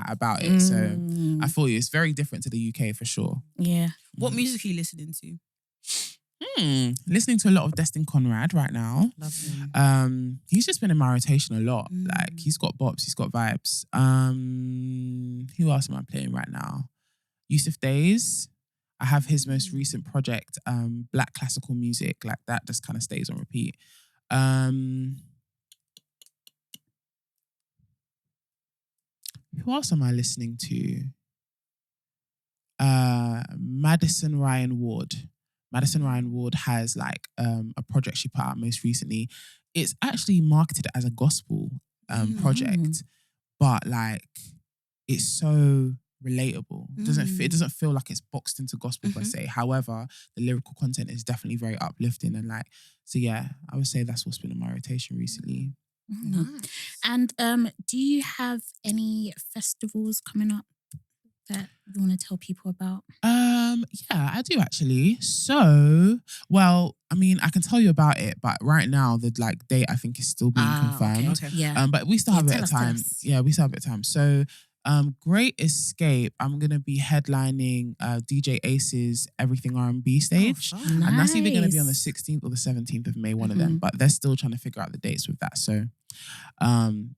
about it. So I feel you. It's very different to the UK for sure. Yeah. What music are you listening to? Listening to a lot of Destin Conrad right now. Love him. He's just been in my rotation a lot. Like he's got bops, he's got vibes. Who else am I playing right now? Yusuf Days. I have his most recent project, Black Classical Music. Like that just kind of stays on repeat. Who else am I listening to? Madison Ryan Ward. Madison Ryan Ward has like a project she put out most recently. It's actually marketed as a gospel project, but like it's so relatable. It doesn't feel like it's boxed into gospel per se. However, the lyrical content is definitely very uplifting and like so. Yeah, I would say that's what's been in my rotation recently. Nice. And do you have any festivals coming up that you want to tell people about? Yeah, I do actually. So, well, I mean, I can tell you about it, but right now the like date I think is still being confirmed. Okay. Yeah. But we still have a bit of time. Yeah, we still have a bit of time. So, Great Escape. I'm gonna be headlining DJ Ace's Everything R&B stage, and that's either gonna be on the 16th or the 17th of May, one of them. But they're still trying to figure out the dates with that. So,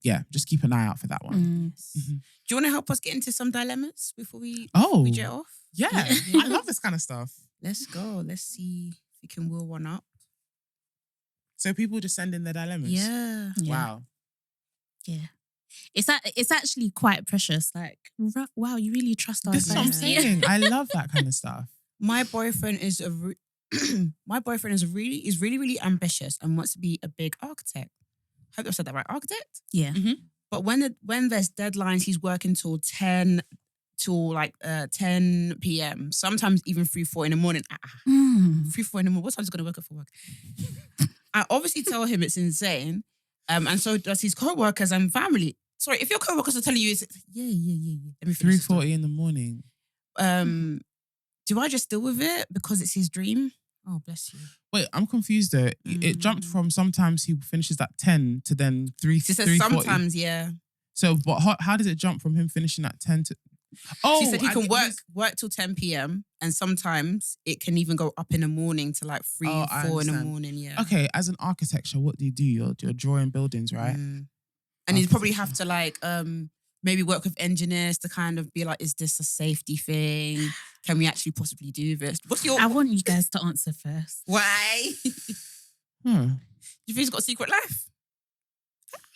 yeah, just keep an eye out for that one. Do you want to help us get into some dilemmas before we jet off? Yeah, I love this kind of stuff. Let's go. Let's see if we can wheel one up. So people just send in their dilemmas. Yeah. Wow. Yeah. It's actually quite precious. Like, wow, you really trust us. This is what I'm saying. I love that kind of stuff. My boyfriend is really, really ambitious and wants to be a big architect. I hope I said that right. Architect? Yeah. But when there's deadlines, he's working till 10 p.m. Sometimes even 3-4 in the morning. 3-4 in the morning. What time is he going to work up for work? I obviously tell him it's insane. And so does his co-workers and family. Sorry, if your co-workers are telling you, it's yeah. Let me 3:40 in the morning. Do I just deal with it because it's his dream? Oh, bless you. Wait, I'm confused though. It jumped from sometimes he finishes at 10 to then 3:40. She said sometimes, yeah. So, but how did it jump from him finishing at 10 to... Oh, she said he can work till 10 p.m. and sometimes it can even go up in the morning to like 3-4 in the morning, yeah. Okay, as an architecture, what do? You're drawing buildings, right? And you probably have to like maybe work with engineers to kind of be like, is this a safety thing? Can we actually possibly do this? I want you guys to answer first. Why? You think he's got a secret life?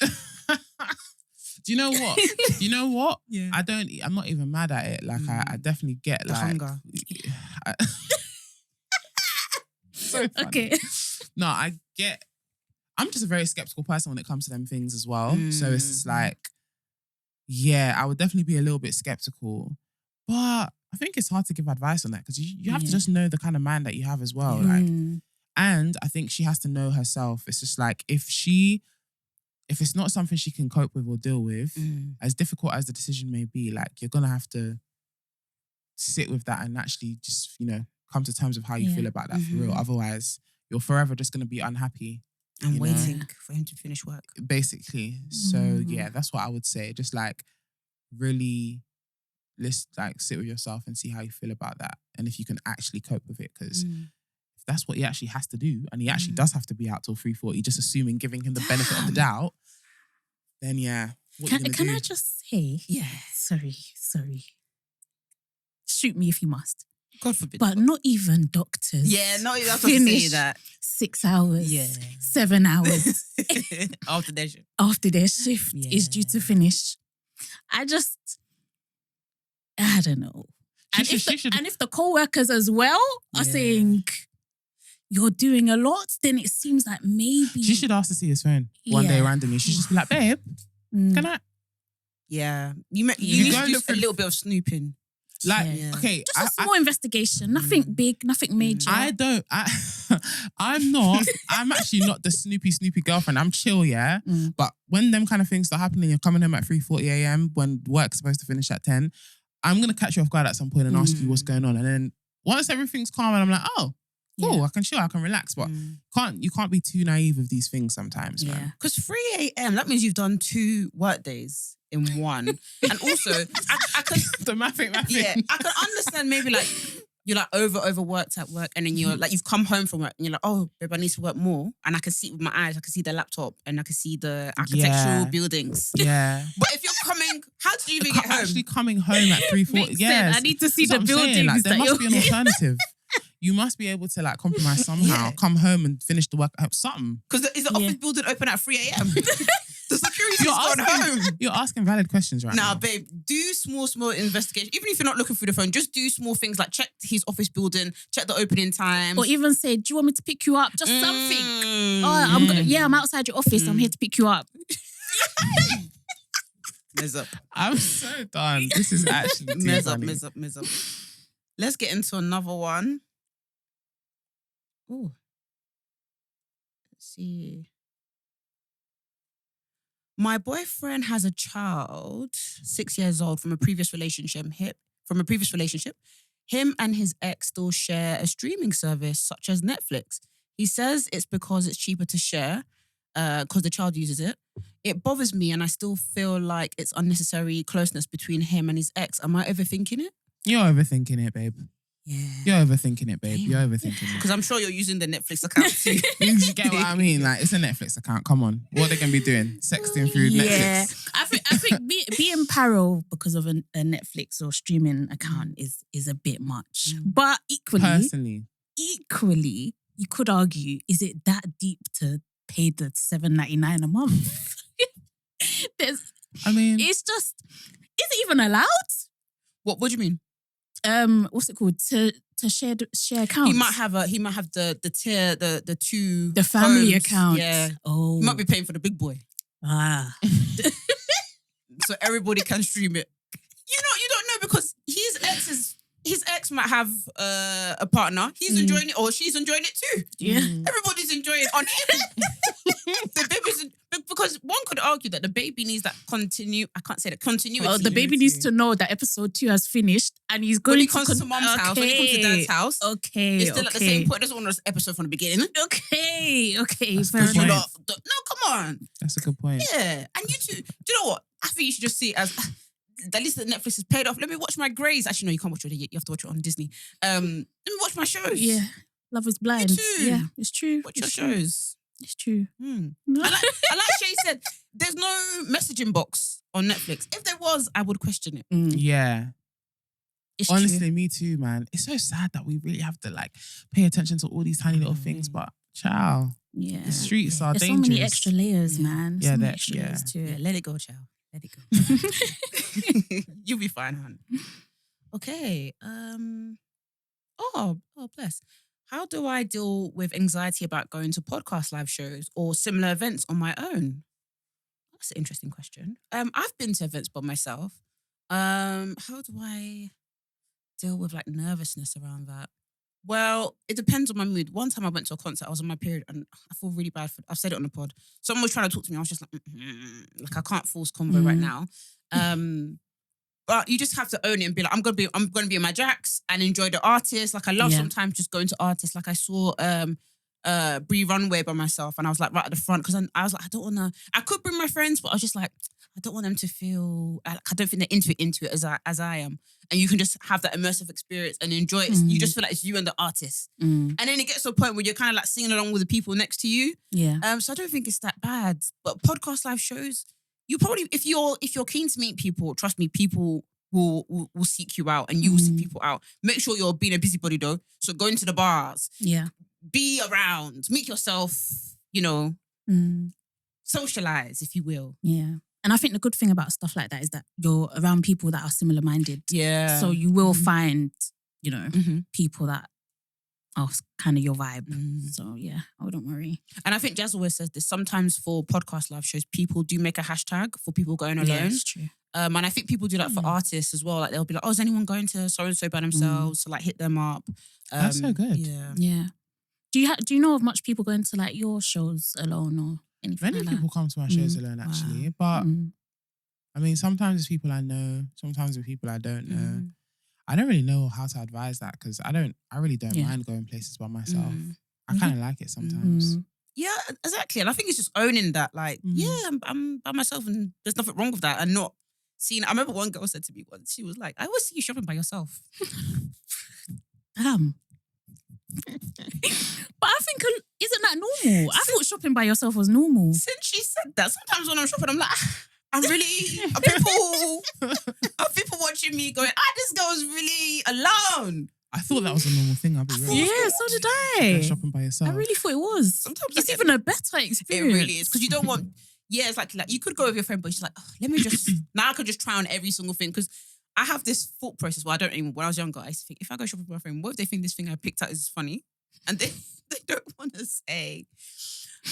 Do you know what? You know what? Yeah. I'm not even mad at it. Like I definitely get the like hunger. So funny. Okay. No, I get. I'm just a very skeptical person when it comes to them things as well. So it's just like, yeah, I would definitely be a little bit skeptical. But I think it's hard to give advice on that because you have to just know the kind of man that you have as well. Like, and I think she has to know herself. It's just like if it's not something she can cope with or deal with, as difficult as the decision may be, like you're gonna have to sit with that and actually just, come to terms with how you feel about that for real. Otherwise, you're forever just gonna be unhappy. And waiting for him to finish work. Basically. So yeah, that's what I would say. Just like really sit with yourself and see how you feel about that. And if you can actually cope with it. Because if that's what he actually has to do, and he actually does have to be out till 3:40, just assuming, giving him the benefit of the doubt, then yeah. Can I just say? Yeah. Sorry. Shoot me if you must. God forbid. But not even doctors. Yeah, not even finish that. 6 hours. 7 hours. After their shift. After their shift is due to finish. I don't know. And if the co-workers as well are saying you're doing a lot, then it seems like maybe... She should ask to see his phone one day randomly. She should just be like, babe, can I... Yeah. You need to do a little bit of snooping. Like, Yeah. okay, Just a small investigation. Nothing big, nothing major. I'm not. I'm actually not the Snoopy girlfriend. I'm chill, yeah. But when them kind of things start happening, you're coming home at 3:40 a.m. when work's supposed to finish at 10. I'm gonna catch you off guard at some point and ask you what's going on. And then once everything's calm, and I'm like, oh, cool, I can chill, I can relax. But you can't be too naive with these things sometimes, man. Because 3 a.m. that means you've done 2 work days in one. And also, I can The mathing. Yeah, I can understand maybe like you're like overworked at work, and then you're like you've come home from work and you're like, oh, babe, I need to work more. And I can see it with my eyes, I can see the laptop and I can see the architectural buildings. Yeah. But if you're coming, how do you even get home? Actually coming home at 3:40. Yes. I need to see That's the what I'm saying. buildings. Like, there that must be you're- an alternative. You must be able to like compromise somehow. Yeah. Come home and finish the work. Something. Because is the office building open at 3 a.m.? The security's gone home. You're asking valid questions right now. Nah, babe, do small investigation. Even if you're not looking through the phone, just do small things like check his office building, check the opening times. Or even say, do you want me to pick you up? Just something. Mm. I'm outside your office. I'm here to pick you up. Mess up. I'm so done. This is actually too Mess funny. up. Let's get into another one. Oh. Let's see. My boyfriend has a child, 6 years old, from a previous relationship. Him and his ex still share a streaming service such as Netflix. He says it's because it's cheaper to share, because the child uses it. It bothers me, and I still feel like it's unnecessary closeness between him and his ex. Am I overthinking it? You're overthinking it, babe. Yeah. You're overthinking it, babe. You're overthinking it. Because I'm sure you're using the Netflix account too. You get what I mean? Like, it's a Netflix account. Come on. What are they going to be doing? Sexting through Netflix? I think being paro because of a Netflix or streaming account is a bit much. But equally, you could argue, is it that deep to pay the $7.99 a month? It's just, is it even allowed? What do you mean? What's it called? To share accounts. He might have the tier, the two, the family homes. account. Yeah. Oh, He might be paying for the big boy, so everybody can stream it. You don't know, because his ex might have a partner. He's enjoying it, or she's enjoying it too. Yeah. Everybody's enjoying it on the baby's because one could argue that the baby needs that continuity. Well, the baby needs to know that episode 2 has finished, and he's going when he comes to mom's house, when he comes to dad's house. Okay, it's still at the same point. Doesn't want to episode from the beginning. Okay. That's Fair a good enough. point. No, come on. That's a good point. Yeah, and you two. Do you know what? I think you should just see it as at least that Netflix is paid off. Let me watch my Grays. Actually, no, you can't watch it yet. You have to watch it on Disney. Let me watch my shows. Yeah, Love is Blind. Me too. Yeah, it's true. Watch your shows. It's true. I like Shaé said, there's no messaging box on Netflix. If there was, I would question it. Yeah. It's Honestly, true. me too, man. It's so sad that we really have to like pay attention to all these tiny little things, but ciao. Yeah. The streets are There's dangerous. so many extra layers, man. Yeah, So many that- extra yeah. layers to it. Let it go, child. Let it go. You'll be fine, hon. Okay. Oh, bless. How do I deal with anxiety about going to podcast live shows or similar events on my own? That's an interesting question. I've been to events by myself. How do I deal with like nervousness around that? Well, it depends on my mood. One time I went to a concert, I was on my period, and I feel really bad I've said it on the pod. Someone was trying to talk to me. I was just like I can't force convo right now. But you just have to own it and be like, I'm gonna be in my jacks and enjoy the artist. Like I love sometimes just going to artists. Like I saw Bree Runway by myself, and I was like right at the front because I was like, I don't wanna. I could bring my friends, but I was just like, I don't want them to feel like I don't think they're into it as I am. And you can just have that immersive experience and enjoy it. You just feel like it's you and the artist. And then it gets to a point where you're kind of like singing along with the people next to you. Yeah. So I don't think it's that bad. But podcast live shows, you probably if you're keen to meet people, trust me, people will seek you out and you will seek people out. Make sure you're being a busybody though. So go into the bars. Yeah. Be around. Meet yourself, socialize, if you will. Yeah. And I think the good thing about stuff like that is that you're around people that are similar minded. Yeah. So you will find, people that are kind of your vibe. So yeah, I wouldn't worry. And I think Jazz always says this. Sometimes for podcast live shows, people do make a hashtag for people going alone. Yeah, it's true. And I think people do that for artists as well. Like they'll be like, oh, is anyone going to so and so by themselves? So like hit them up. That's so good. Yeah. Do you know of much people going to like your shows alone or anything? Many like people come to my shows alone, actually, but I mean, sometimes it's people I know, sometimes it's people I don't know. I don't really know how to advise that because I really don't mind going places by myself. I kind of like it sometimes. Yeah, exactly. And I think it's just owning that, like, I'm by myself and there's nothing wrong with that and not seeing. I remember one girl said to me once, she was like, I always see you shopping by yourself. Damn. But I think, isn't that normal? I thought shopping by yourself was normal. Since she said that, sometimes when I'm shopping, I'm like, I'm really, are people watching me going, this girl is really alone. I thought that was a normal thing. I'll be real. Yeah, so did I. Shopping by yourself. I really thought it was. Sometimes it's even a better experience. It really is. Because you don't want, it's like you could go with your friend, but she's like, let me just, now I could just try on every single thing. Because I have this thought process where when I was younger, I used to think, if I go shopping with my friend, what if they think this thing I picked out is funny? And they don't want to say.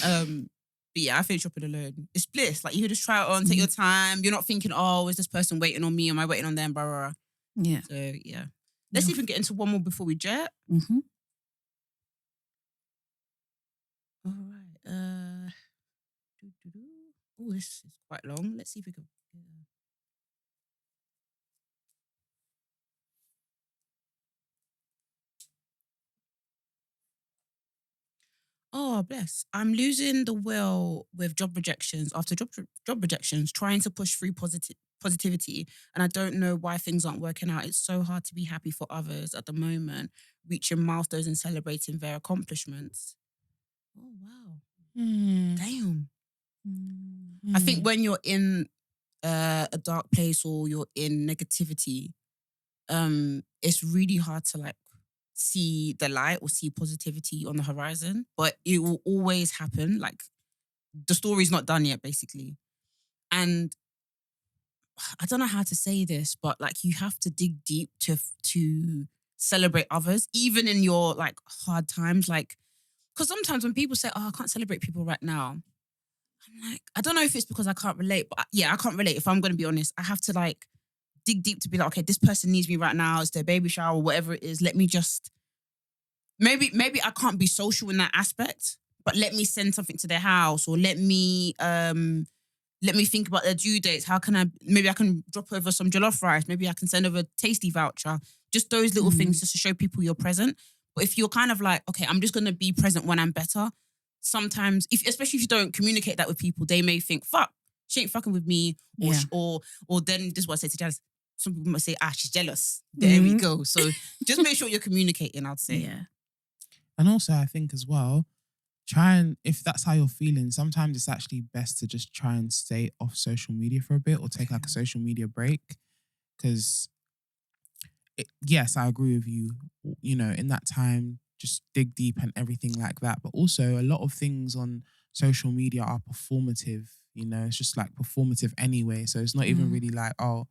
But yeah, I think shopping alone, it's bliss. Like you can just try it on, take your time. You're not thinking, oh, is this person waiting on me? Am I waiting on them? Blah, blah, blah. Yeah. So yeah. Let's see if we can get into one more before we jet. All right. Oh, this is quite long. Let's see if we can. Oh, bless. I'm losing the will with job rejections. After job rejections, trying to push through positivity, and I don't know why things aren't working out. It's so hard to be happy for others at the moment, reaching milestones and celebrating their accomplishments. Oh, wow. Damn. I think when you're in a dark place or you're in negativity, it's really hard to like see the light or see positivity on the horizon, but it will always happen. Like the story's not done yet, basically. And I don't know how to say this, but like you have to dig deep to celebrate others, even in your like hard times. Like, because sometimes when people say, "Oh, I can't celebrate people right now," I'm like, I don't know if it's because I can't relate, but yeah, I can't relate. If I'm going to be honest, I have to like dig deep to be like, okay, this person needs me right now. It's their baby shower, whatever it is. Let me just maybe I can't be social in that aspect, but let me send something to their house or let me think about their due dates. How can maybe I can drop over some jollof rice. Maybe I can send over a tasty voucher. Just those little things just to show people you're present. But if you're kind of like, okay, I'm just going to be present when I'm better. Sometimes, especially if you don't communicate that with people, they may think, fuck, she ain't fucking with me. Or then this is what I say to Janice. Some people might say, she's jealous. There we go. So just make sure you're communicating, I'd say. Yeah. And also, I think as well, if that's how you're feeling, sometimes it's actually best to just try and stay off social media for a bit or take like a social media break. Because, yes, I agree with you. You know, in that time, just dig deep and everything like that. But also, a lot of things on social media are performative. You know, it's just like performative anyway. So it's not even really like, oh,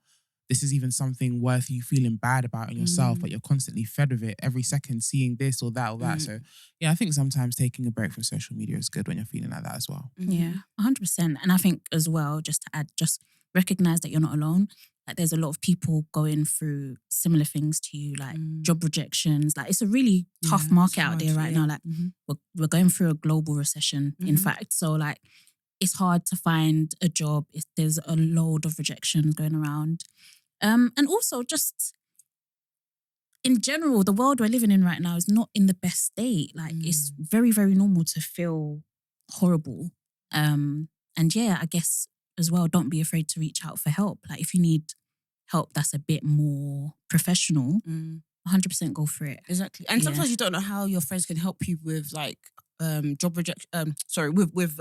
this is even something worth you feeling bad about in yourself, but you're constantly fed with it every second, seeing this or that or that. So yeah, I think sometimes taking a break from social media is good when you're feeling like that as well. Yeah, 100%. And I think as well, just to add, just recognize that you're not alone. Like there's a lot of people going through similar things to you, like job rejections. Like it's a really tough market out there right now. Like we're going through a global recession, in fact. So like it's hard to find a job. There's a load of rejections going around. And also just in general, the world we're living in right now is not in the best state. Like it's very, very normal to feel horrible. And yeah, I guess as well, don't be afraid to reach out for help. Like if you need help that's a bit more professional, 100% go for it. Exactly. And sometimes you don't know how your friends can help you with like job rejection. With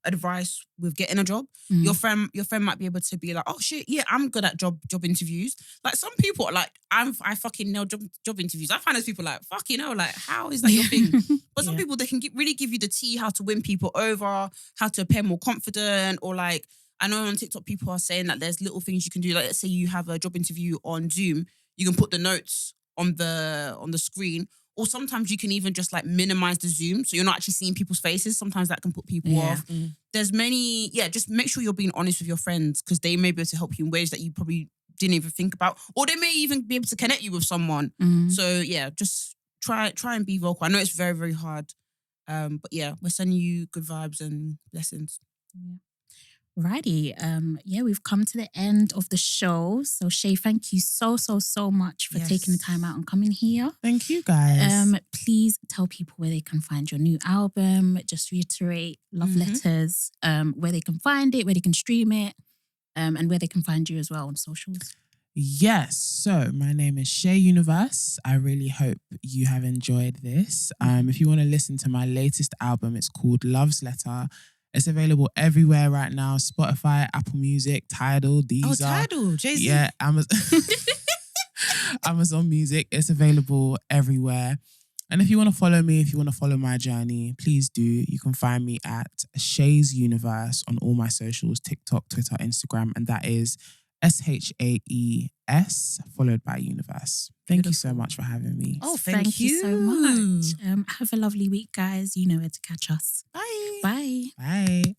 advice with getting a job. Your friend might be able to be like, oh shit, yeah, I'm good at job interviews. Like some people are like, I fucking nail job interviews. I find those people like, fuck, you know, like how is that your thing? But some people, they can really give you the tea how to win people over, how to appear more confident, or like I know on TikTok people are saying that there's little things you can do. Like let's say you have a job interview on Zoom, you can put the notes on the screen. Or sometimes you can even just like minimize the zoom so you're not actually seeing people's faces. Sometimes that can put people off. There's many, just make sure you're being honest with your friends because they may be able to help you in ways that you probably didn't even think about. Or they may even be able to connect you with someone. So just try and be vocal. I know it's very, very hard. But we're sending you good vibes and blessings. Righty. We've come to the end of the show. So Shaé, thank you so much for taking the time out and coming here. Thank you guys. Please tell people where they can find your new album. Just reiterate Love Letters, where they can find it, where they can stream it, and where they can find you as well on socials. Yes, so my name is Shaé Universe. I really hope you have enjoyed this. If you want to listen to my latest album, it's called Love's Letter. It's available everywhere right now. Spotify, Apple Music, Tidal, Deezer. Oh, Tidal, Jay-Z. Yeah, Amazon Music. It's available everywhere. And if you want to follow me, if you want to follow my journey, please do. You can find me at Shaé's Universe on all my socials, TikTok, Twitter, Instagram. And that is SHAES followed by Universe. Thank you so much for having me. Oh, thank you so much. Have a lovely week, guys. You know where to catch us. Bye. Bye. Bye.